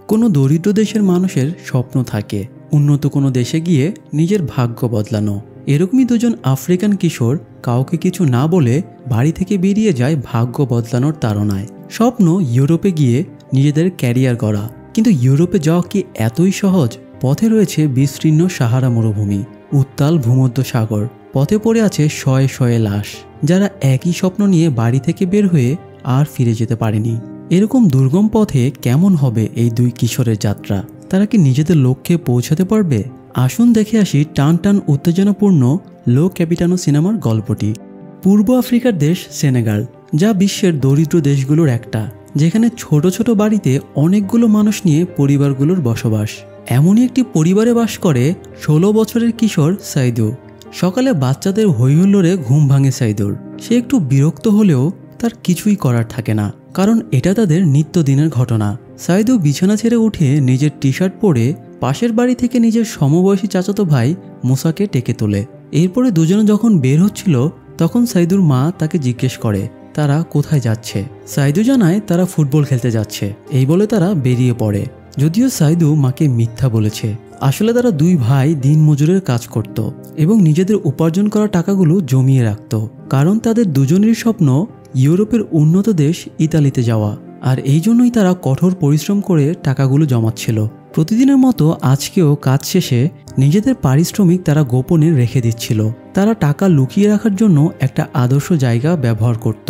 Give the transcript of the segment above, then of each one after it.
কোনো দরিদ্র দেশের মানুষের স্বপ্ন থাকে উন্নত কোনো দেশে গিয়ে নিজের ভাগ্য বদলানো। এরকমই দুজন আফ্রিকান কিশোর কাউকে কিছু না বলে বাড়ি থেকে বেরিয়ে যায় ভাগ্য বদলানোর তাড়নায়। স্বপ্ন ইউরোপে গিয়ে নিজেদের ক্যারিয়ার গড়া। কিন্তু ইউরোপে যাওয়া কি এতই সহজ? পথে রয়েছে বিস্তীর্ণ সাহারা মরুভূমি, উত্তাল ভূমধ্য সাগর, পথে পড়ে আছে শয়ে শয়ে লাশ, যারা একই স্বপ্ন নিয়ে বাড়ি থেকে বের হয়ে আর ফিরে যেতে পারেনি। এরকম দুর্গম পথে কেমন হবে এই দুই কিশোরের যাত্রা? তারা কি নিজেদের লক্ষ্যে পৌঁছাতে পারবে? আসুন দেখে আসি টান টান উত্তেজনাপূর্ণ লো ক্যাপিটানো সিনেমার গল্পটি। পূর্ব আফ্রিকার দেশ সেনেগাল, যা বিশ্বের দরিদ্র দেশগুলোর একটা, যেখানে ছোট ছোট বাড়িতে অনেকগুলো মানুষ নিয়ে পরিবারগুলোর বসবাস। এমনই একটি পরিবারে বাস করে 16 বছরের কিশোর সাইদু। সকালে বাচ্চাদের হৈহুল্লোড়ে ঘুম ভাঙে সাইদুর। সে একটু বিরক্ত হলেও তার কিছুই করার থাকে না, কারণ এটা তাদের নিত্যদিনের ঘটনা। সাইদু বিছানা ছেড়ে উঠে নিজের টি শার্ট পরে পাশের বাড়ি থেকে নিজের সমবয়সী চাচাতো ভাই মুসাকে ডেকে তোলে। এরপরে দুজনে যখন বের হচ্ছিল তখন সাইদুর মা তাকে জিজ্ঞেস করে তারা কোথায় যাচ্ছে। সাইদু জানায় তারা ফুটবল খেলতে যাচ্ছে। এই বলে তারা বেরিয়ে পড়ে। যদিও সাইদু মাকে মিথ্যা বলেছে। আসলে তারা দুই ভাই দিনমজুরের কাজ করত এবং নিজেদের উপার্জন করা টাকাগুলো জমিয়ে রাখত, কারণ তাদের দুজনের স্বপ্ন ইউরোপের উন্নত দেশ ইতালিতে যাওয়া। আর এই জন্যই তারা কঠোর পরিশ্রম করে টাকাগুলো জমাচ্ছিল। প্রতিদিনের মতো আজকেও কাজ শেষে নিজেদের পারিশ্রমিক তারা গোপনে রেখে দিচ্ছিল। তারা টাকা লুকিয়ে রাখার জন্য একটা আদর্শ জায়গা ব্যবহার করত,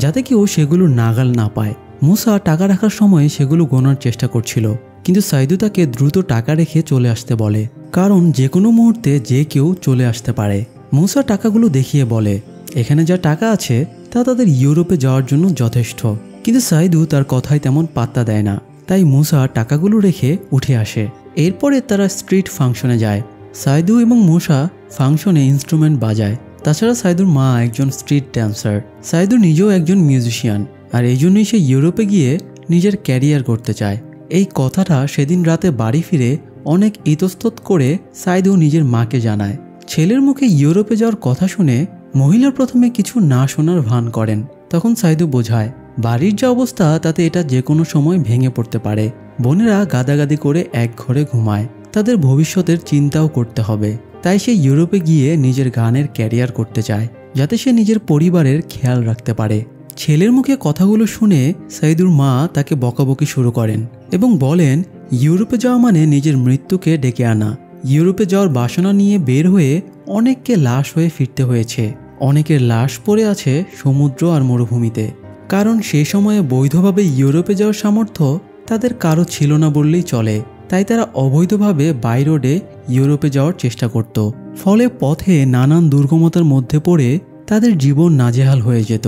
যাতে কেউ সেগুলো নাগাল না পায়। মুসা টাকা রাখার সময় সেগুলো গোনার চেষ্টা করছিল, কিন্তু সাইদু তাকে দ্রুত টাকা রেখে চলে আসতে বলে, কারণ যে কোনো মুহূর্তে যে কেউ চলে আসতে পারে। মুসা টাকাগুলো দেখিয়ে বলে এখানে যা টাকা আছে তা তাদের ইউরোপে যাওয়ার জন্য যথেষ্ট। কিন্তু সাইদু তার কথায় তেমন পাত্তা দেয় না, তাই মুসা টাকাগুলো রেখে উঠে আসে। এরপরে তারা স্ট্রিট ফাংশনে যায়। সাইদু এবং মুসা ফাংশনে ইনস্ট্রুমেন্ট বাজায়। তাছাড়া সাইদুর মা একজন স্ট্রিট ড্যান্সার। সাইদু নিজেও একজন মিউজিশিয়ান, আর এই জন্যই সে ইউরোপে গিয়ে নিজের ক্যারিয়ার করতে চায়। এই কথাটা সেদিন রাতে বাড়ি ফিরে অনেক ইতস্তত করে সাইদু নিজের মাকে জানায়। ছেলের মুখে ইউরোপে যাওয়ার কথা শুনে মহিলা প্রথমে কিছু না শোনার ভান করেন। তখন সাইদু বোঝায় বাড়ির যে অবস্থা তাতে এটা যে কোনো সময় ভেঙে পড়তে পারে। বোনেরা গাদাগাদি করে এক ঘরে ঘুমায়, তাদের ভবিষ্যতের চিন্তাও করতে হবে। তাই সে ইউরোপে গিয়ে নিজের গানের ক্যারিয়ার করতে চায়, যাতে সে নিজের পরিবারের খেয়াল রাখতে পারে। ছেলের মুখে কথাগুলো শুনে সাইদুর মা তাকে বকাবকি শুরু করেন এবং বলেন ইউরোপে যাওয়া মানে নিজের মৃত্যুকে ডেকে আনা। ইউরোপে যাওয়ার বাসনা নিয়ে বের হয়ে অনেককে লাশ হয়ে ফিরতে হয়েছে। অনেকের লাশ পড়ে আছে সমুদ্র আর মরুভূমিতে, কারণ সে সময়ে বৈধভাবে ইউরোপে যাওয়ার সামর্থ্য তাদের কারো ছিল না বললেই চলে। তাই তারা অবৈধভাবে বাই রোডে ইউরোপে যাওয়ার চেষ্টা করত। ফলে পথে নানান দুর্গমতার মধ্যে পড়ে তাদের জীবন নাজেহাল হয়ে যেত।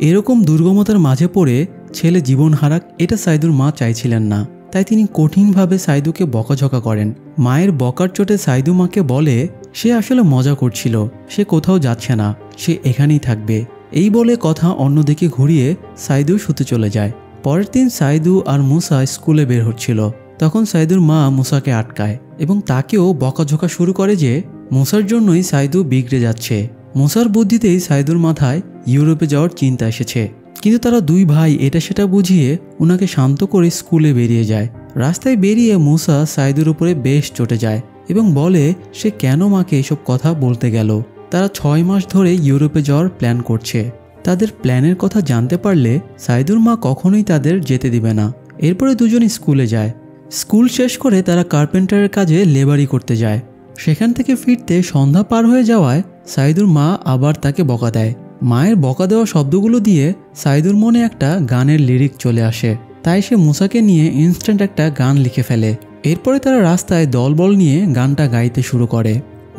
এরকম দুর্গমতার মাঝে পড়ে ছেলে জীবন হারাক, এটা সাইদুর মা চাইছিলেন না। তাই তিনি কঠিনভাবে সাইদুকে বকাঝকা করেন। মায়ের বকার চোটে সাইদু মাকে বলে সে আসলে মজা করছিল, সে কোথাও যাচ্ছে না, সে এখানেই থাকবে। এই বলে কথা অন্যদিকে ঘুরিয়ে সাইদু শুতে চলে যায়। পরের দিন সাইদু আর মুসা স্কুলে বের হচ্ছিল। তখন সাইদুর মা মুসাকে আটকায় এবং তাকেও বকাঝকা শুরু করে যে মুসার জন্যই সাইদু বিগড়ে যাচ্ছে। মুসার বুদ্ধিতেই সাইদুর মাথায় ইউরোপে যাওয়ার চিন্তা এসেছে। কিন্তু তারা দুই ভাই এটা সেটা বুঝিয়ে ওনাকে শান্ত করে স্কুলে বেরিয়ে যায়। রাস্তায় বেরিয়ে মুসা সাইদুর উপরে বেশ চটে যায় এবং বলে সে কেন মাকে এসব কথা বলতে গেল। তারা 6 মাস ধরে ইউরোপে যাওয়ার প্ল্যান করছে। তাদের প্ল্যানের কথা জানতে পারলে সাইদুর মা কখনোই তাদের যেতে দিবে না। এরপরে দুজনে স্কুলে যায়। স্কুল শেষ করে তারা কার্পেন্টারের কাজে লেবারি করতে যায়। সেখান থেকে ফিরতে সন্ধ্যা পার হয়ে যাওয়ায় সাইদুর মা আবার তাকে বকা দেয়। মায়ের বকা দেওয়া শব্দগুলো দিয়ে সাইদুর মনে একটা গানের লিরিক চলে আসে। তাই সে মুসাকে নিয়ে ইনস্ট্যান্ট একটা গান লিখে ফেলে। এরপরে তারা রাস্তায় দলবল নিয়ে গানটা গাইতে শুরু করে।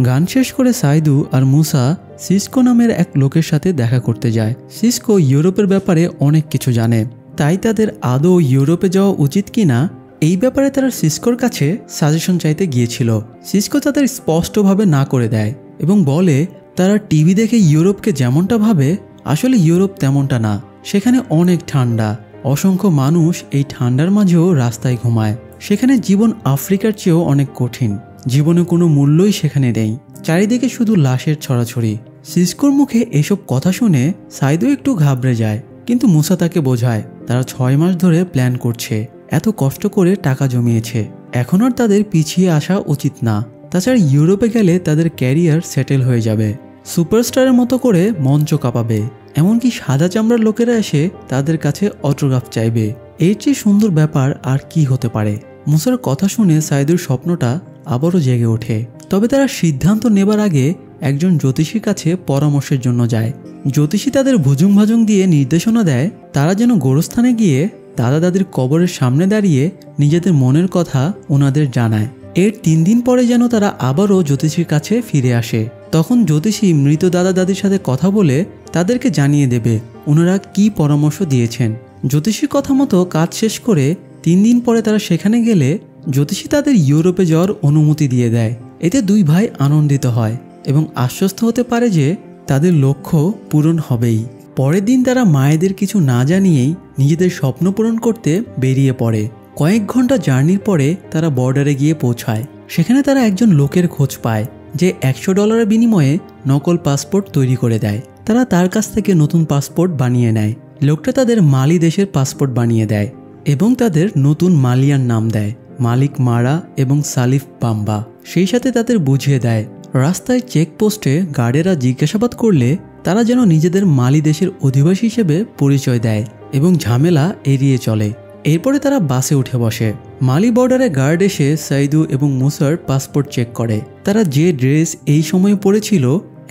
গান শেষ করে সাইদু আর মুসা সিসকো নামের এক লোকের সাথে দেখা করতে যায়। সিসকো ইউরোপের ব্যাপারে অনেক কিছু জানে, তাই তাদের আদৌ ইউরোপে যাওয়া উচিত কিনা এই ব্যাপারে তারা সিসকোর কাছে সাজেশন চাইতে গিয়েছিল। সিসকো তাদের স্পষ্টভাবে না করে দেয় এবং বলে তারা টিভি দেখে ইউরোপকে যেমনটা ভাবে আসলে ইউরোপ তেমনটা না। সেখানে অনেক ঠান্ডা, অসংখ্য মানুষ এই ঠান্ডার মাঝেও রাস্তায় ঘুমায়। সেখানে জীবন আফ্রিকার চেয়েও অনেক কঠিন। জীবনে কোনো মূল্যই সেখানে নেই, চারিদিকে শুধু লাশের ছড়াছড়ি। সিসকোর মুখে এসব কথা শুনে সাইদু একটু ঘাবড়ে যায়, কিন্তু মুসা তাকে বোঝায় তারা 6 মাস ধরে প্ল্যান করছে এত কষ্ট করে টাকা জমিয়েছে, এখন আর তাদের পিছিয়ে আসা উচিত না। তাছাড়া ইউরোপে গেলে তাদের ক্যারিয়ার সেটেল হয়ে যাবে, সুপারস্টারের মতো করে মঞ্চ কাঁপাবে, এমনকি সাদা চামড়ার লোকেরা এসে তাদের কাছে অটোগ্রাফ চাইবে। এর চেয়ে সুন্দর ব্যাপার আর কি হতে পারে। মুসার কথা শুনে সাইদুর স্বপ্নটা আবারও জেগে ওঠে। তবে তারা সিদ্ধান্ত নেবার আগে একজন জ্যোতিষীর কাছে পরামর্শের জন্য যায়। জ্যোতিষী তাদের ভুজুং ভাজুং দিয়ে নির্দেশনা দেয় তারা যেন গোরস্থানে গিয়ে দাদা দাদির কবরের সামনে দাঁড়িয়ে নিজেদের মনের কথা ওনাদের জানায়। এর 3 দিন পরে যেন তারা আবারও জ্যোতিষীর কাছে ফিরে আসে। তখন জ্যোতিষী মৃত দাদা দাদির সাথে কথা বলে তাদেরকে জানিয়ে দেবে ওনারা কি পরামর্শ দিয়েছেন। জ্যোতিষীর কথা মতো কাজ শেষ করে 3 দিন পরে তারা সেখানে গেলে জ্যোতিষী তাদের ইউরোপে যাওয়ার অনুমতি দিয়ে দেয়। এতে 2 ভাই আনন্দিত হয় এবং আশ্বস্ত হতে পারে যে তাদের লক্ষ্য পূরণ হবেই। পরের দিন তারা মায়েদের কিছু না জানিয়েই নিজেদের স্বপ্ন পূরণ করতে বেরিয়ে পড়ে। কয়েক ঘন্টা জার্নির পরে তারা বর্ডারে গিয়ে পৌঁছায়। সেখানে তারা একজন লোকের খোঁজ পায় যে $100 বিনিময়ে নকল পাসপোর্ট তৈরি করে দেয়। তারা তার কাছ থেকে নতুন পাসপোর্ট বানিয়ে নেয়। লোকটা তাদের মালি দেশের পাসপোর্ট বানিয়ে দেয় এবং তাদের নতুন মালিয়ান নাম দেয়, মালিক মারা এবং সালিফ বাম্বা। সেই সাথে তাদের বুঝিয়ে দেয় রাস্তায় চেকপোস্টে গার্ডেরা জিজ্ঞাসাবাদ করলে তারা যেন নিজেদের মালি দেশের অধিবাসী হিসেবে পরিচয় দেয় এবং ঝামেলা এড়িয়ে চলে। এরপরে তারা বাসে উঠে বসে। মালি বর্ডারে গার্ড এসে সাইদু এবং মুসার পাসপোর্ট চেক করে। তারা যে ড্রেস এই সময় পরেছিল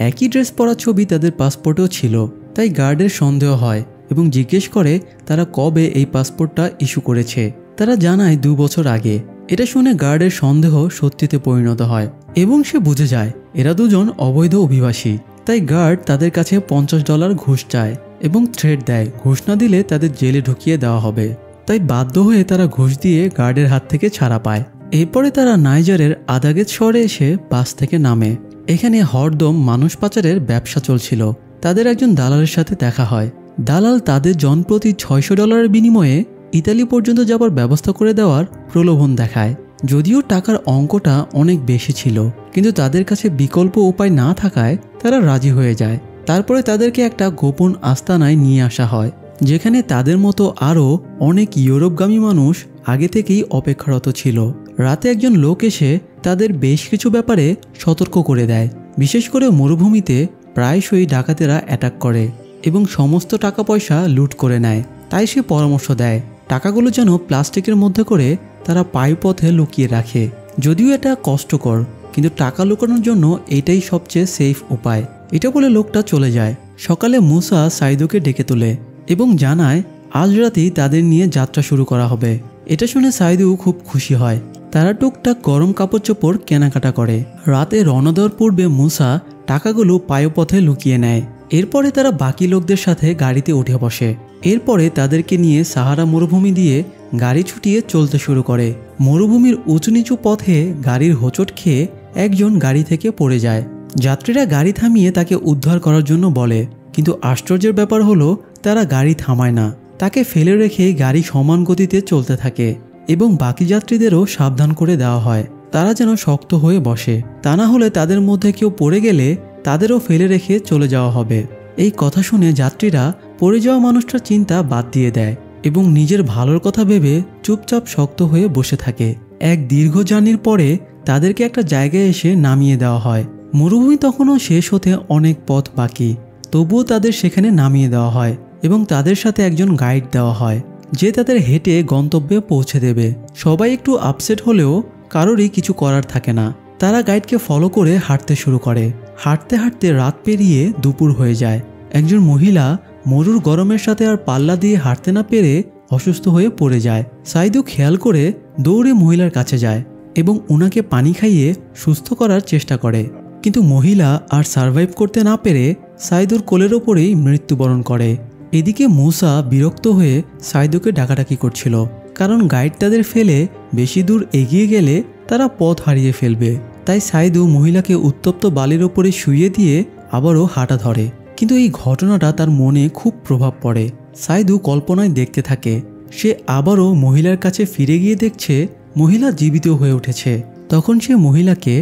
একই ড্রেস পরা ছবি তাদের পাসপোর্টেও ছিল। তাই গার্ডের সন্দেহ হয় এবং জিজ্ঞেস করে তারা কবে এই পাসপোর্টটা ইস্যু করেছে। তারা জানায় 2 বছর আগে। এটা শুনে গার্ডের সন্দেহ সত্যিতে পরিণত হয় এবং সে বুঝে যায় এরা দুজন অবৈধ অভিবাসী। তাই গার্ড তাদের কাছে $50 ঘুষ চায় এবং থ্রেট দেয় ঘুষ না দিলে তাদের জেলে ঢুকিয়ে দেওয়া হবে। তাই বাধ্য হয়ে তারা ঘুষ দিয়ে গার্ডের হাত থেকে ছাড়া পায়। এরপরে তারা নাইজারের আদাগেত শহরে এসে বাস থেকে নামে। এখানে হরদম মানুষ পাচারের ব্যবসা চলছিল। তাদের একজন দালালের সাথে দেখা হয়। দালাল তাদের জনপ্রতি $600 বিনিময়ে ইতালি পর্যন্ত যাবার ব্যবস্থা করে দেওয়ার প্রলোভন দেখায়। যদিও টাকার অঙ্কটা অনেক বেশি ছিল, কিন্তু তাদের কাছে বিকল্প উপায় না থাকায় তারা রাজি হয়ে যায়। তারপরে তাদেরকে একটা গোপন আস্তানায় নিয়ে আসা হয়, যেখানে তাদের মতো আরও অনেক ইউরোপগামী মানুষ আগে থেকেই অপেক্ষারত ছিল। রাতে একজন লোক এসে তাদের বেশ কিছু ব্যাপারে সতর্ক করে দেয়। বিশেষ করে মরুভূমিতে প্রায়শই ডাকাতেরা অ্যাটাক করে এবং সমস্ত টাকা পয়সা লুট করে নেয়। তাই সে পরামর্শ দেয় টাকাগুলো যেন প্লাস্টিকের মধ্যে করে তারা পায়ুপথে লুকিয়ে রাখে। যদিও এটা কষ্টকর, কিন্তু টাকা লুকানোর জন্য এটাই সবচেয়ে সেফ উপায়। এটা বলে লোকটা চলে যায়। সকালে মুসা সাইদুকে ডেকে তোলে এবং জানায় আজ রাতেই তাদের নিয়ে যাত্রা শুরু করা হবে। এটা শুনে সাইদু খুব খুশি হয়। তারা টুকটাক গরম কাপড় চোপড় কেনাকাটা করে। রাতে রওনা দেওয়ার পূর্বে মুসা টাকাগুলো পায়ুপথে লুকিয়ে নেয়। এরপরে তারা বাকি লোকদের সাথে গাড়িতে উঠে বসে। এরপরে তাদেরকে নিয়ে সাহারা মরুভূমি দিয়ে গাড়ি ছুটিয়ে চলতে শুরু করে। মরুভূমির উঁচু নিচু পথে গাড়ির হোঁচট খেয়ে একজন গাড়ি থেকে পড়ে যায়। যাত্রীরা গাড়ি থামিয়ে তাকে উদ্ধার করার জন্য বলে, কিন্তু আশ্চর্যের ব্যাপার হলো তারা গাড়ি থামায় না। তাকে ফেলে রেখে গাড়ি সমান গতিতে চলতে থাকে এবং বাকি যাত্রীদেরও সাবধান করে দেওয়া হয় তারা যেন শক্ত হয়ে বসে, তা না হলে তাদের মধ্যে কেউ পড়ে গেলে তাদেরও ফেলে রেখে চলে যাওয়া হবে। এই কথা শুনে যাত্রীরা পড়ে যাওয়া মানুষটার চিন্তা বাদ দিয়ে দেয় এবং নিজের ভালোর কথা ভেবে চুপচাপ শক্ত হয়ে বসে থাকে। এক দীর্ঘ জার্নির পরে তাদেরকে একটা জায়গায় এসে নামিয়ে দেওয়া হয়। মরুভূমি তখনও শেষ হতে অনেক পথ বাকি, তবুও তাদের সেখানে নামিয়ে দেওয়া হয় এবং তাদের সাথে একজন গাইড দেওয়া হয় যে তাদের হেঁটে গন্তব্যে পৌঁছে দেবে। সবাই একটু আপসেট হলেও কারোরই কিছু করার থাকে না। তারা গাইডকে ফলো করে হাঁটতে শুরু করে। হাঁটতে হাঁটতে রাত পেরিয়ে দুপুর হয়ে যায়। একজন মহিলা মরুর গরমের সাথে আর পাল্লা দিয়ে হাঁটতে না পেরে অসুস্থ হয়ে পড়ে যায়। সাইদু খেয়াল করে দৌড়ে মহিলার কাছে যায় এবং ওনাকে পানি খাইয়ে সুস্থ করার চেষ্টা করে, কিন্তু মহিলা আর সার্ভাইভ করতে না পেরে সাইদুর কোলের ওপরেই মৃত্যুবরণ করে। এদিকে মুসা বিরক্ত হয়ে সাইদুকে ডাকাডাকি করছিল, কারণ গাইড তাদের ফেলে বেশি দূর এগিয়ে গেলে তারা পথ হারিয়ে ফেলবে। তাই সাইদু মহিলাকে উত্তপ্ত বালির ওপরে শুইয়ে দিয়ে আবারও হাঁটা ধরে, কিন্তু এই ঘটনাটা তার মনে খুব প্রভাব পড়ে। সাইদু কল্পনায় দেখতে থাকে সে আবারও মহিলার কাছে ফিরে গিয়ে দেখছে মহিলা জীবিত হয়ে উঠেছে। তখন সে মহিলাকে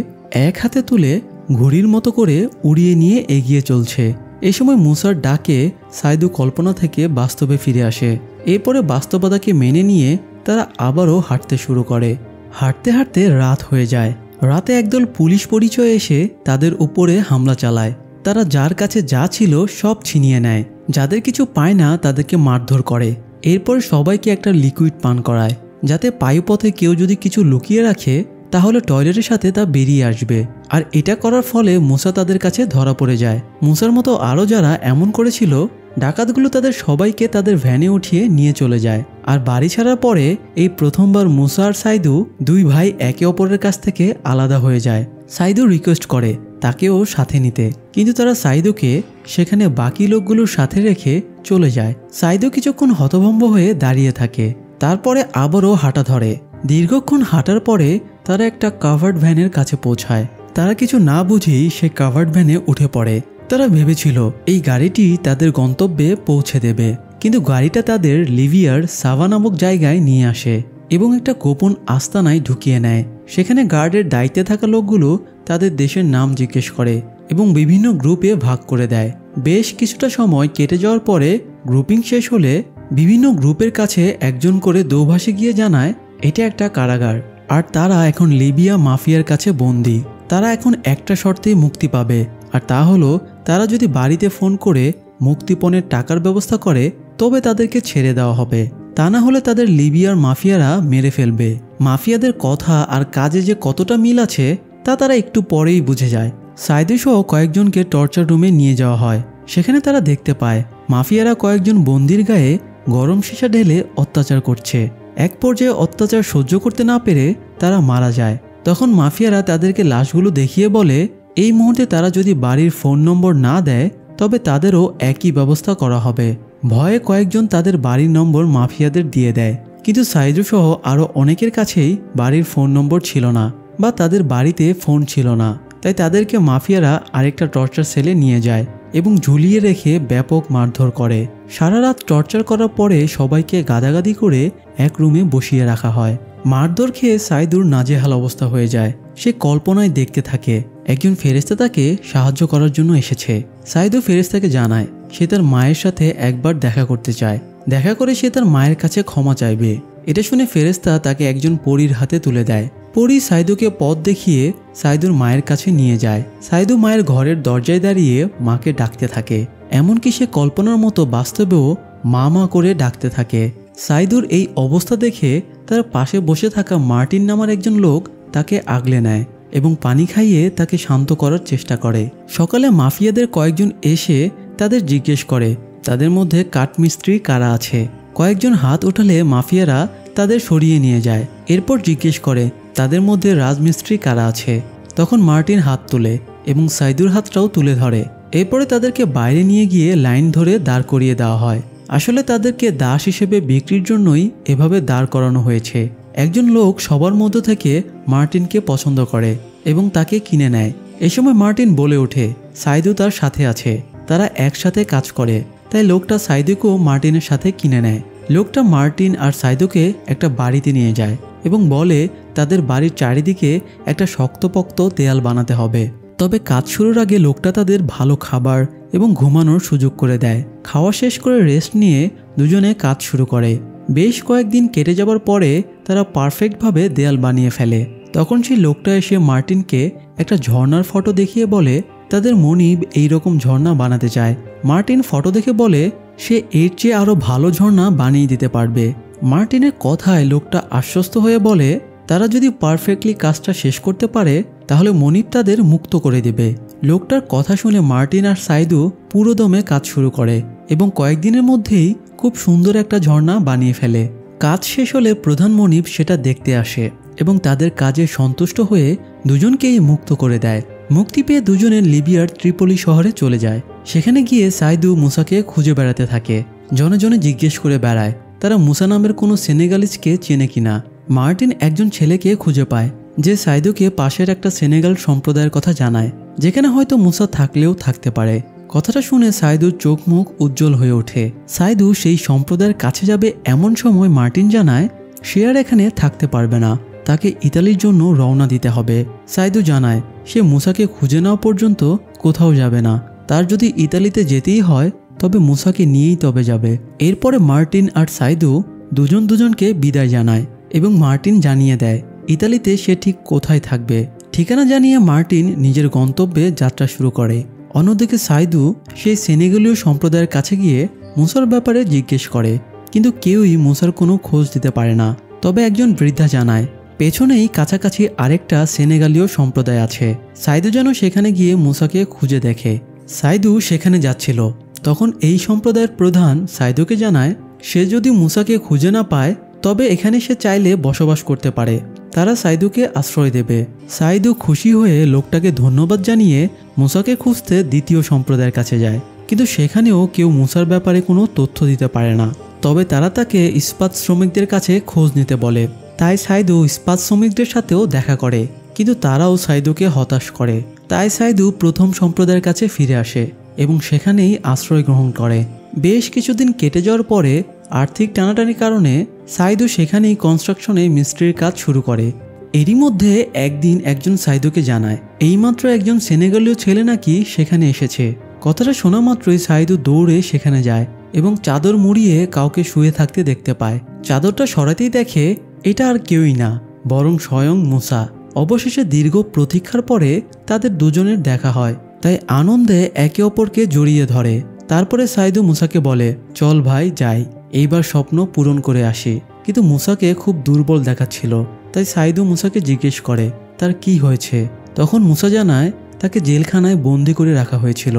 এক হাতে তুলে ঘুড়ির মতো করে উড়িয়ে নিয়ে এগিয়ে চলছে। এই সময় মুসার ডাকে সাইদু কল্পনা থেকে বাস্তবে ফিরে আসে। এরপরে বাস্তবতাকে মেনে নিয়ে তারা আবারও হাঁটতে শুরু করে। হাঁটতে হাঁটতে রাত হয়ে যায়। রাতে একদল পুলিশ পরিচয় এসে তাদের উপরে হামলা চালায়। তারা যার কাছে যা ছিল সব ছিনিয়ে নেয়। যাদের কিছু পায় না তাদেরকে মারধর করে। এরপর সবাইকে একটা লিকুইড পান করায়, যাতে পায়ুপথে কেউ যদি কিছু লুকিয়ে রাখে তাহলে টয়লেটের সাথে তা বেরিয়ে আসবে। আর এটা করার ফলে মুসা তাদের কাছে ধরা পড়ে যায়। মুসার মতো আরও যারা এমন করেছিল, ডাকাতগুলো তাদের সবাইকে তাদের ভ্যানে উঠিয়ে নিয়ে চলে যায়। আর বাড়ি ছাড়ার পরে এই প্রথমবার মুসা আর সাইদু দুই ভাই একে অপরের কাছ থেকে আলাদা হয়ে যায়। সাইদু রিকোয়েস্ট করে তাকেও সাথে নিতে, কিন্তু তারা সাইদুকে সেখানে বাকি লোকগুলোর সাথে রেখে চলে যায়। সাইদু কিছুক্ষণ হতভম্ব হয়ে দাঁড়িয়ে থাকে, তারপরে আবারও হাঁটা ধরে। দীর্ঘক্ষণ হাঁটার পরে তারা একটা কাভার্ড ভ্যানের কাছে পৌঁছায়। তারা কিছু না বুঝেই সে কাভার্ড ভ্যানে উঠে পড়ে। তারা ভেবেছিল এই গাড়িটি তাদের গন্তব্যে পৌঁছে দেবে, কিন্তু গাড়িটা তাদের লিবিয়ার সাভা নামক জায়গায় নিয়ে আসে এবং একটা গোপন আস্তানায় ঢুকিয়ে নেয়। সেখানে গার্ডের দায়িত্বে থাকা লোকগুলো তাদের দেশের নাম জিজ্ঞেস করে এবং বিভিন্ন গ্রুপে ভাগ করে দেয়। বেশ কিছুটা সময় কেটে যাওয়ার পরে গ্রুপিং শেষ হলে বিভিন্ন গ্রুপের কাছে একজন করে দোভাষী গিয়ে জানায় এটা একটা কারাগার, আর তারা এখন লিবিয়া মাফিয়ার কাছে বন্দী। তারা এখন একটা শর্তেই মুক্তি পাবে, আর তা হলো তারা যদি বাড়িতে ফোন করে মুক্তিপণের টাকার ব্যবস্থা করে তবে তাদেরকে ছেড়ে দেওয়া হবে, তা না হলে তাদের লিবিয়ার মাফিয়ারা মেরে ফেলবে। মাফিয়াদের কথা আর কাজে যে কতটা মিল আছে তা তারা একটু পরেই বুঝে যায়। সাইদু সহ কয়েকজনকে টর্চার রুমে নিয়ে যাওয়া হয়। সেখানে তারা দেখতে পায় মাফিয়ারা কয়েকজন বন্দির গায়ে গরম সীসা ঢেলে অত্যাচার করছে। এক পর্যায়ে অত্যাচার সহ্য করতে না পেরে তারা মারা যায়। তখন মাফিয়ারা তাদেরকে লাশগুলো দেখিয়ে বলে এই মুহূর্তে তারা যদি বাড়ির ফোন নম্বর না দেয় তবে তাদেরও একই ব্যবস্থা করা হবে। ভয়ে কয়েকজন তাদের বাড়ির নম্বর মাফিয়াদের দিয়ে দেয়, কিন্তু সাইদু সহ আরও অনেকের কাছেই বাড়ির ফোন নম্বর ছিল না বা তাদের বাড়িতে ফোন ছিল না। তাই তাদেরকে মাফিয়ারা আরেকটা টর্চার সেলে নিয়ে যায় এবং ঝুলিয়ে রেখে ব্যাপক মারধর করে। সারা রাত টর্চার করার পরে সবাইকে গাদাগাদি করে এক রুমে বসিয়ে রাখা হয়। মারধর খেয়ে সাইদুর নাজেহাল অবস্থা হয়ে যায়। সে কল্পনায় দেখতে থাকে একজন ফেরেশতা তাকে সাহায্য করার জন্য এসেছে। সাইদু ফেরেশতাকে জানায় সে তার মায়ের সাথে একবার দেখা করতে চায়। দেখা করে সে তার মায়ের কাছে ক্ষমা চাইবে। এটা শুনে ফেরেশতা তাকে একজন পরীর হাতে তুলে দেয়। পরী সাইদুকে পথ দেখিয়ে সাইদুর মায়ের কাছে নিয়ে যায়। সাইদু মায়ের ঘরের দরজায় দাঁড়িয়ে মাকে ডাকতে থাকে, এমনকি সে কল্পনার মতো বাস্তবেও মা মা করে ডাকতে থাকে। সাইদুর এই অবস্থা দেখে তার পাশে বসে থাকা মার্টিন নামার একজন লোক তাকে আগলে নেয় এবং পানি খাইয়ে তাকে শান্ত করার চেষ্টা করে। সকালে মাফিয়াদের কয়েকজন এসে তাদের জিজ্ঞেস করে তাদের মধ্যে কাঠমিস্ত্রি কারা আছে। কয়েকজন হাত উঠালে মাফিয়ারা তাদের সরিয়ে নিয়ে যায়। এরপর জিজ্ঞেস করে তাদের মধ্যে রাজমিস্ত্রি কারা আছে। তখন মার্টিন হাত তোলে এবং সাইদুর হাতটাও তুলে ধরে। এরপরে তাদেরকে বাইরে নিয়ে গিয়ে লাইন ধরে দাঁড় করিয়ে দেওয়া হয়। আসলে তাদেরকে দাস হিসেবে বিক্রির জন্যই এভাবে দাঁড় করানো হয়েছে। একজন লোক সবার মধ্য থেকে মার্টিনকে পছন্দ করে এবং তাকে কিনে নেয়। এ সময় মার্টিন বলে ওঠে সাইদু তার সাথে আছে, তারা একসাথে কাজ করে। তাই লোকটা সাইদুকেও মার্টিনের সাথে কিনে নেয়। লোকটা মার্টিন আর সাইদুকে একটা বাড়িতে নিয়ে যায় এবং বলে তাদের বাড়ির চারিদিকে একটা শক্তপোক্ত দেয়াল বানাতে হবে। তবে কাজ শুরুর আগে লোকটা তাদের ভালো খাবার এবং ঘুমানোর সুযোগ করে দেয়। খাওয়া শেষ করে রেস্ট নিয়ে দুজনে কাজ শুরু করে। বেশ কয়েকদিন কেটে যাবার পরে তারা পারফেক্টভাবে দেয়াল বানিয়ে ফেলে। তখন সেই লোকটা এসে মার্টিনকে একটা ঝর্ণার ফটো দেখিয়ে বলে তাদের মনিব এইরকম ঝর্ণা বানাতে চায়। মার্টিন ফটো দেখে বলে সে এর চেয়ে আরও ভালো ঝর্ণা বানিয়ে দিতে পারবে। মার্টিনের কথায় লোকটা আশ্বস্ত হয়ে বলে তারা যদি পারফেক্টলি কাজটা শেষ করতে পারে তাহলে মনিব তাদের মুক্ত করে দেবে। লোকটার কথা শুনে মার্টিন আর সাইদু পুরোদমে কাজ শুরু করে এবং কয়েকদিনের মধ্যেই খুব সুন্দর একটা ঝর্ণা বানিয়ে ফেলে। কাজ শেষ হলে প্রধান মনিব সেটা দেখতে আসে এবং তাদের কাজে সন্তুষ্ট হয়ে দুজনকেই মুক্ত করে দেয়। মুক্তি পেয়ে দুজনে লিবিয়ার ত্রিপলি শহরে চলে যায়। সেখানে গিয়ে সাইদু মুসাকে খুঁজে বেড়াতে থাকে। জনে জনে জিজ্ঞেস করে বেড়ায় তারা মুসা নামের কোনো সেনেগালিজকে চেনে কিনা। মার্টিন একজন ছেলেকে খুঁজে পায় যে সাইদুকে পাশের একটা সেনেগাল সম্প্রদায়ের কথা জানায়, যেখানে হয়তো মুসা থাকলেও থাকতে পারে। কথাটা শুনে সাইদুর চোখ মুখ উজ্জ্বল হয়ে ওঠে। সাইদু সেই সম্প্রদায়ের কাছে যাবে এমন সময় মার্টিন জানায় সে আর এখানে থাকতে পারবে না, তাকে ইতালির জন্য রওনা দিতে হবে। সাইদু জানায় সে মুসাকে খুঁজে নেওয়া পর্যন্ত কোথাও যাবে না, তার যদি ইতালিতে যেতেই হয় তবে মুসাকে নিয়েই তবে যাবে। এরপরে মার্টিন আর সাইদু দুজন দুজনকে বিদায় জানায় এবং মার্টিন জানিয়ে দেয় ইতালিতে সে ঠিক কোথায় থাকবে। ঠিকানা জানিয়ে মার্টিন নিজের গন্তব্যে যাত্রা শুরু করে। অন্যদিকে সাইদু সেই সেনেগালীয় সম্প্রদায়ের কাছে গিয়ে মুসার ব্যাপারে জিজ্ঞেস করে, কিন্তু কেউই মুসার কোনো খোঁজ দিতে পারে না। তবে একজন বৃদ্ধা জানায় পেছনেই কাছাকাছি আরেকটা সেনেগালীয় সম্প্রদায় আছে। সাইদু যেন সেখানে গিয়ে মুসাকে খুঁজে দেখে। সাইদু সেখানে যাচ্ছিল, তখন এই সম্প্রদায়ের প্রধান সাইদুকে জানায় সে যদি মুসাকে খুঁজে না পায় তবে এখানে সে চাইলে বসবাস করতে পারে, তারা সাইদুকে আশ্রয় দেবে। সাইদু খুশি হয়ে লোকটাকে ধন্যবাদ জানিয়ে মুসাকে খুঁজতে দ্বিতীয় সম্প্রদায়ের কাছে যায়, কিন্তু সেখানেও কেউ মুসার ব্যাপারে কোনো তথ্য দিতে পারে না। তবে তারা তাকে ইস্পাত শ্রমিকদের কাছে খোঁজ নিতে বলে। তাই সাইদু ইস্পাত শ্রমিকদের সাথেও দেখা করে, কিন্তু তারাও সাইদুকে হতাশ করে। তাই সাইদু প্রথম সম্প্রদায়ের কাছে ফিরে আসে এবং সেখানেই আশ্রয় গ্রহণ করে। বেশ কিছুদিন কেটে যাওয়ার পরে আর্থিক টানাটানির কারণে সাইদু সেখানেই কনস্ট্রাকশনে মিস্ত্রির কাজ শুরু করে। এরই মধ্যে একদিন একজন সাইদুকে জানায় এইমাত্র একজন সেনেগালীয় ছেলে নাকি সেখানে এসেছে। কথাটা শোনা মাত্রই সাইদু দৌড়ে সেখানে যায় এবং চাদর মুড়িয়ে কাউকে শুয়ে থাকতে দেখতে পায়। চাদরটা সরাতেই দেখে এটা আর কেউই না, বরং স্বয়ং মুসা। অবশেষে দীর্ঘ প্রতীক্ষার পরে তাদের দুজনের দেখা হয়, তাই আনন্দে একে অপরকে জড়িয়ে ধরে। তারপরে সাইদু মুসাকে বলে, চল ভাই যাই, এইবার স্বপ্ন পূরণ করে আসি। কিন্তু মুসাকে খুব দুর্বল দেখাচ্ছিল, তাই সাইদু মুসাকে জিজ্ঞেস করে তার কি হয়েছে। তখন মুসা জানায় তাকে জেলখানায় বন্দি করে রাখা হয়েছিল,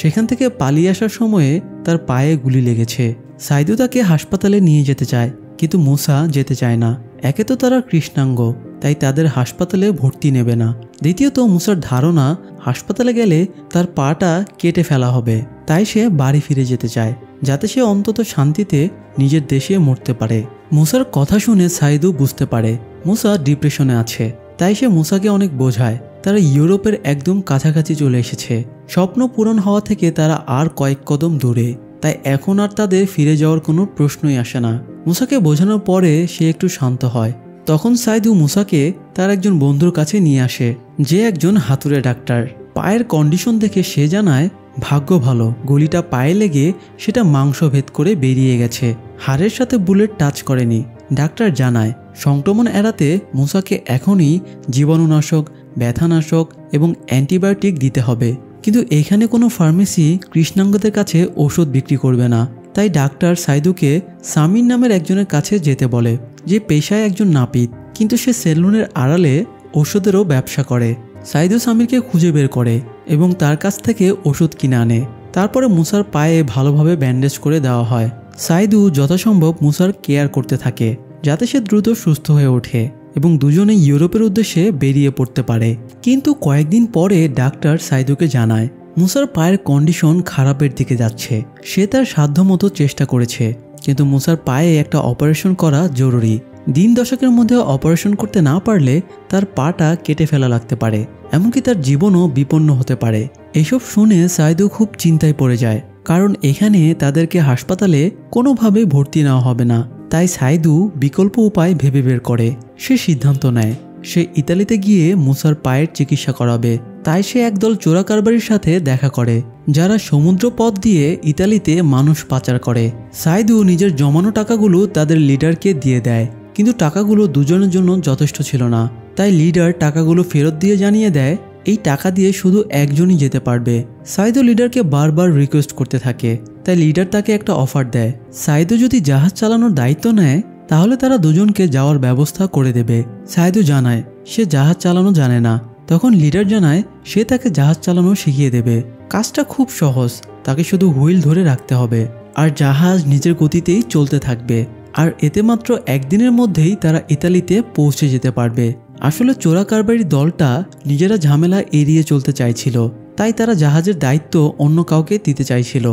সেখান থেকে পালিয়ে আসার সময়ে তার পায়ে গুলি লেগেছে। সাইদু তাকে হাসপাতালে নিয়ে যেতে চায়, কিন্তু মুসা যেতে চায় না। একে তো তারা কৃষ্ণাঙ্গ, তাই তাদের হাসপাতালে ভর্তি নেবে না। দ্বিতীয়ত মুসার ধারণা হাসপাতালে গেলে তার পাটা কেটে ফেলা হবে, তাই সে বাড়ি ফিরে যেতে চায়, যাতে সে অন্তত শান্তিতে নিজের দেশে মরতে পারে। মুসার কথা শুনে সাইদু বুঝতে পারে মুসা ডিপ্রেশনে আছে, তাই সে মুসাকে অনেক বোঝায় তারা ইউরোপের একদম কাছাকাছি চলে এসেছে। স্বপ্ন পূরণ হওয়া থেকে তারা আর কয়েক কদম দূরে, তাই এখন আর তাদের ফিরে যাওয়ার কোনো প্রশ্নই আসে না। মুসাকে বোঝানোর পরে সে একটু শান্ত হয়। তখন সাইদু মুসাকে তার একজন বন্ধুর কাছে নিয়ে আসে, যে একজন হাতুড়ে ডাক্তার। পায়ের কন্ডিশন দেখে সে জানায় ভাগ্য ভালো, গুলিটা পায়ে লেগে সেটা মাংস ভেদ করে বেরিয়ে গেছে, হাড়ের সাথে বুলেট টাচ করেনি। ডাক্তার জানায় সংক্রমণ এড়াতে মুসাকে এখনই জীবাণুনাশক, ব্যথানাশক এবং অ্যান্টিবায়োটিক দিতে হবে। কিন্তু এখানে কোনো ফার্মেসি কৃষ্ণাঙ্গদের কাছে ওষুধ বিক্রি করবে না, তাই ডাক্তার সাইদুকে সামির নামের একজনের কাছে যেতে বলে, যে পেশায় একজন নাপিত, কিন্তু সে সেলুনের আড়ালে ওষুধেরও ব্যবসা করে। সাইদু সামিরকে খুঁজে বের করে এবং তার কাছ থেকে ওষুধ কিনে আনে। তারপরে মুসার পায়ে ভালোভাবে ব্যান্ডেজ করে দেওয়া হয়। সাইদু যথাসম্ভব মুসার কেয়ার করতে থাকে, যাতে সে দ্রুত সুস্থ হয়ে ওঠে এবং দুজনে ইউরোপের উদ্দেশ্যে বেরিয়ে পড়তে পারে। কিন্তু কয়েকদিন পরে ডাক্তার সাইদুকে জানায় মুসার পায়ের কন্ডিশন খারাপের দিকে যাচ্ছে। সে তার সাধ্যমতো চেষ্টা করেছে, কিন্তু মুসার পায়ে একটা অপারেশন করা জরুরি। দিন দশকের মধ্যে অপারেশন করতে না পারলে তার পাটা কেটে ফেলা লাগতে পারে, এমনকি তার জীবনও বিপন্ন হতে পারে। এসব শুনে সাইদু খুব চিন্তায় পড়ে যায়, কারণ এখানে তাদেরকে হাসপাতালে কোনোভাবেই ভর্তি নেওয়া হবে না। তাই সাইদু বিকল্প উপায় ভেবে বের করে। সে সিদ্ধান্ত নেয় সে ইতালিতে গিয়ে মুসার পায়ের চিকিৎসা করাবে। তাই সে একদল চোরা কারবারির সাথে দেখা করে, যারা সমুদ্র পথ দিয়ে ইতালিতে মানুষ পাচার করে। সাইদু নিজের জমানো টাকাগুলো তাদের লিডারকে দিয়ে দেয়, কিন্তু টাকাগুলো দুজনের জন্য যথেষ্ট ছিল না। তাই লিডার টাকাগুলো ফেরত দিয়ে জানিয়ে দেয় এই টাকা দিয়ে শুধু একজনই যেতে পারবে। সাইদু লিডারকে বারবার রিকোয়েস্ট করতে থাকে, তাই লিডার তাকে একটা অফার দেয়, সাইদু যদি জাহাজ চালানোর দায়িত্ব নেয় তাহলে তারা দুজনকে যাওয়ার ব্যবস্থা করে দেবে। সাইদু জানায় সে জাহাজ চালানো জানে না। তখন লিডার জানায় সে তাকে জাহাজ চালানো শিখিয়ে দেবে। কাজটা খুব সহজ, তাকে শুধু হুইল ধরে রাখতে হবে আর জাহাজ নিজের গতিতেই চলতে থাকবে। আর এতে মাত্র একদিনের মধ্যেই তারা ইতালিতে পৌঁছে যেতে পারবে। আসলে চোরা কারবারি দলটা নিজেরা ঝামেলা এড়িয়ে চলতে চাইছিল, তাই তারা জাহাজের দায়িত্ব অন্য কাউকে দিতে চাইছিল,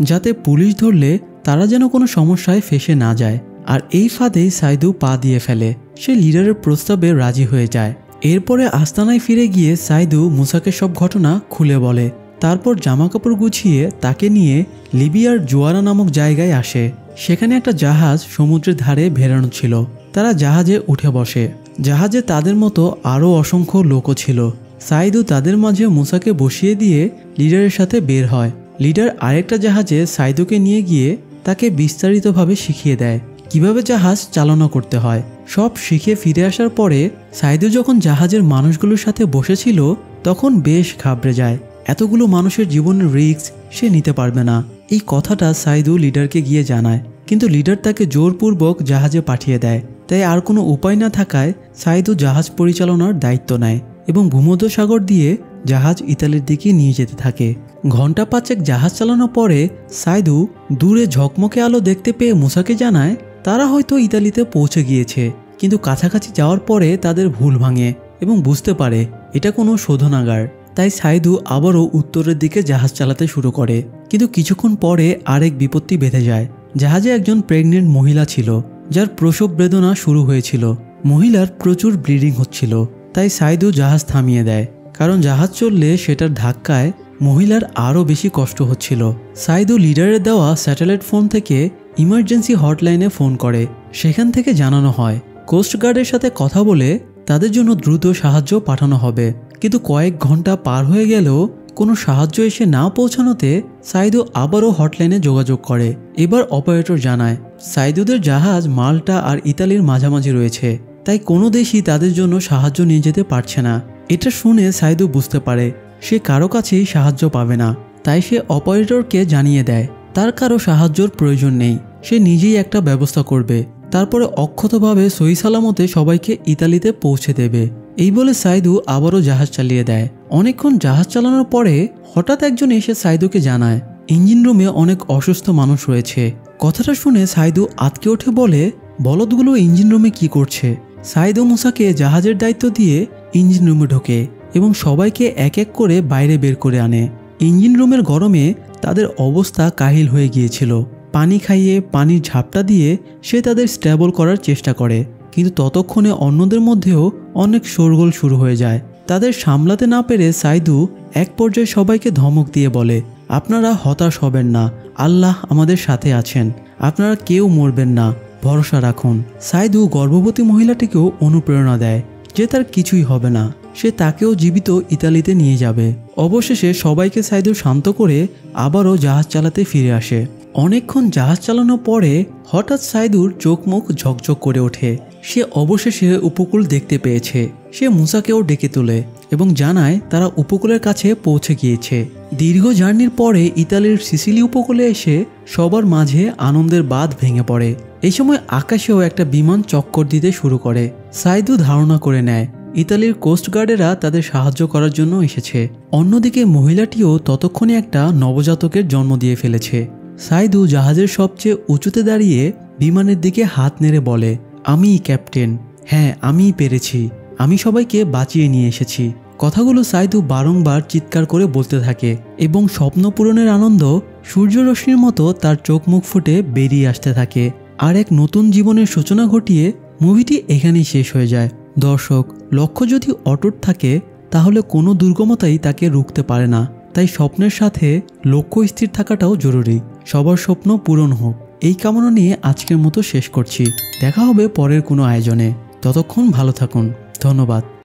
যাতে পুলিশ ধরলে তারা যেন কোনো সমস্যায় ফেসে না যায়। আর এই ফাঁদে সাইদু পা দিয়ে ফেলে। সে লিডারের প্রস্তাবে রাজি হয়ে যায়। এরপরে আস্তানায় ফিরে গিয়ে সাইদু মুসাকে সব ঘটনা খুলে বলে। তারপর জামাকাপড় গুছিয়ে তাকে নিয়ে লিবিয়ার জোয়ারা নামক জায়গায় আসে। সেখানে একটা জাহাজ সমুদ্রের ধারে ভেড়ানো ছিল। তারা জাহাজে উঠে বসে। জাহাজে তাদের মতো আরও অসংখ্য লোকও ছিল। সাইদু তাদের মাঝে মুসাকে বসিয়ে দিয়ে লিডারের সাথে বের হয়। লিডার আরেকটা জাহাজে সাইদুকে নিয়ে গিয়ে তাকে বিস্তারিতভাবে শিখিয়ে দেয় কিভাবে জাহাজ চালনা করতে হয়। সব শিখে ফিরে আসার পরে সাইদু যখন জাহাজের মানুষগুলোর সাথে বসেছিল তখন বেশ ঘাবড়ে যায়। এতগুলো মানুষের জীবনের রিস্ক সে নিতে পারবে না। এই কথাটা সাইদু লিডারকে গিয়ে জানায়, কিন্তু লিডার তাকে জোরপূর্বক জাহাজে পাঠিয়ে দেয়। তাই আর কোনো উপায় না থাকায় সাইদু জাহাজ পরিচালনার দায়িত্ব নেয় এবং ভূমধ্যসাগর দিয়ে জাহাজ ইতালির দিকে নিয়ে যেতে থাকে। ঘন্টা 5 জাহাজ চালানোর পরে সাইদু দূরে ঝকমকে আলো দেখতে পেয়ে মুসাকে জানায় তারা হয়তো ইতালিতে পৌঁছে গিয়েছে। কিন্তু কাছাকাছি যাওয়ার পরে তাদের ভুল ভাঙে এবং বুঝতে পারে এটা কোনো শোধনাগার। তাই সাইদু আবারও উত্তরের দিকে জাহাজ চালাতে শুরু করে। কিন্তু কিছুক্ষণ পরে আরেক বিপত্তি বেঁধে যায়। জাহাজে একজন প্রেগনেন্ট মহিলা ছিল যার প্রসব বেদনা শুরু হয়েছিল। মহিলার প্রচুর ব্লিডিং হচ্ছিল। তাই সাইদু জাহাজ থামিয়ে দেয়, কারণ জাহাজ চললে সেটার ধাক্কায় মহিলার আরও বেশি কষ্ট হচ্ছিল। সাইদু লিডারের দেওয়া স্যাটেলাইট ফোন থেকে ইমার্জেন্সি হটলাইনে ফোন করে। সেখান থেকে জানানো হয় কোস্টগার্ডের সাথে কথা বলে তাদের জন্য দ্রুত সাহায্য পাঠানো হবে। কিন্তু কয়েক ঘন্টা পার হয়ে গেলেও কোনো সাহায্য এসে না পৌঁছানোতে সাইদু আবারও হটলাইনে যোগাযোগ করে। এবার অপারেটর জানায় সাইদুদের জাহাজ মাল্টা আর ইতালির মাঝামাঝি রয়েছে, তাই কোনো দেশই তাদের জন্য সাহায্য নিয়ে যেতে পারছে না। এটা শুনে সাইদু বুঝতে পারে সে কারো কাছেই সাহায্য পাবে না। তাই সে অপারেটরকে জানিয়ে দেয় তার কারো সাহায্যর প্রয়োজন নেই, সে নিজেই একটা ব্যবস্থা করবে। তারপরে অক্ষতভাবে সহি সালামতে সবাইকে ইতালিতে পৌঁছে দেবে। এই বলে সাইদু আবারও জাহাজ চালিয়ে দেয়। অনেকক্ষণ জাহাজ চালানোর পরে হঠাৎ একজন এসে সাইদুকে জানায় ইঞ্জিন রুমে অনেক অসুস্থ মানুষ রয়েছে। কথাটা শুনে সাইদু আঁতকে ওঠে, বলে বলদগুলো ইঞ্জিন রুমে কি করছে? সাইদু মুসাকে জাহাজের দায়িত্ব দিয়ে ইঞ্জিন রুমে ঢোকে এবং সবাইকে এক এক করে বাইরে বের করে আনে। ইঞ্জিন রুমের গরমে তাদের অবস্থা কাহিল হয়ে গিয়েছিল। পানি খাইয়ে পানির ঝাপটা দিয়ে সে তাদের স্টেবল করার চেষ্টা করে, কিন্তু ততক্ষণে অন্যদের মধ্যেও অনেক শোরগোল শুরু হয়ে যায়। তাদের সামলাতে না পেরে সাইদু এক পর্যায়ে সবাইকে ধমক দিয়ে বলে আপনারা হতাশ হবেন না, আল্লাহ আমাদের সাথে আছেন, আপনারা কেউ মরবেন না, ভরসা রাখুন। সাইদু গর্ভবতী মহিলাটিকেও অনুপ্রেরণা দেয় যে তার কিছুই হবে না, সে তাকেও জীবিত ইতালিতে নিয়ে যাবে। অবশেষে সবাইকে সাইদু শান্ত করে আবারও জাহাজ চালাতে ফিরে আসে। অনেকক্ষণ জাহাজ চালানোর পরে হঠাৎ সাইদুর চোখ মুখ ঝকঝক করে ওঠে। সে অবশেষে উপকূল দেখতে পেয়েছে। সে মুসাকেও ডেকে তোলে এবং জানায় তারা উপকূলের কাছে পৌঁছে গিয়েছে। দীর্ঘ জার্নির পরে ইতালির সিসিলি উপকূলে এসে সবার মাঝে আনন্দের বাঁধ ভেঙে পড়ে। এই সময় আকাশেও একটা বিমান চক্কর দিতে শুরু করে। সাইদু ধারণা করে নেয় ইতালির কোস্টগার্ডেরা তাদের সাহায্য করার জন্য এসেছে। অন্যদিকে মহিলাটিও ততক্ষণে একটা নবজাতকের জন্ম দিয়ে ফেলেছে। সাইদু জাহাজের সবচেয়ে উঁচুতে দাঁড়িয়ে বিমানের দিকে হাত নেড়ে বলে আমিই ক্যাপ্টেন, হ্যাঁ আমিই পেরেছি, আমি সবাইকে বাঁচিয়ে নিয়ে এসেছি। কথাগুলো সাইদু বারংবার চিৎকার করে বলতে থাকে এবং স্বপ্ন পূরণের আনন্দ সূর্যরশ্মির মতো তার চোখ মুখ ফুটে বেরিয়ে আসতে থাকে। আর এক নতুন জীবনের সূচনা ঘটিয়ে মুভিটি এখানেই শেষ হয়ে যায়। দর্শক, লক্ষ্য যদি অটুট থাকে তাহলে কোনো দুর্গমতাই তাকে রুখতে পারে না। তাই স্বপ্নের সাথে লক্ষ্য স্থির থাকাটাও জরুরি। সবার স্বপ্ন পূরণ হোক, এই কামনা নিয়ে আজকের মতো শেষ করছি। দেখা হবে পরের কোনো আয়োজনে। ততক্ষণ ভালো থাকুন। ধন্যবাদ।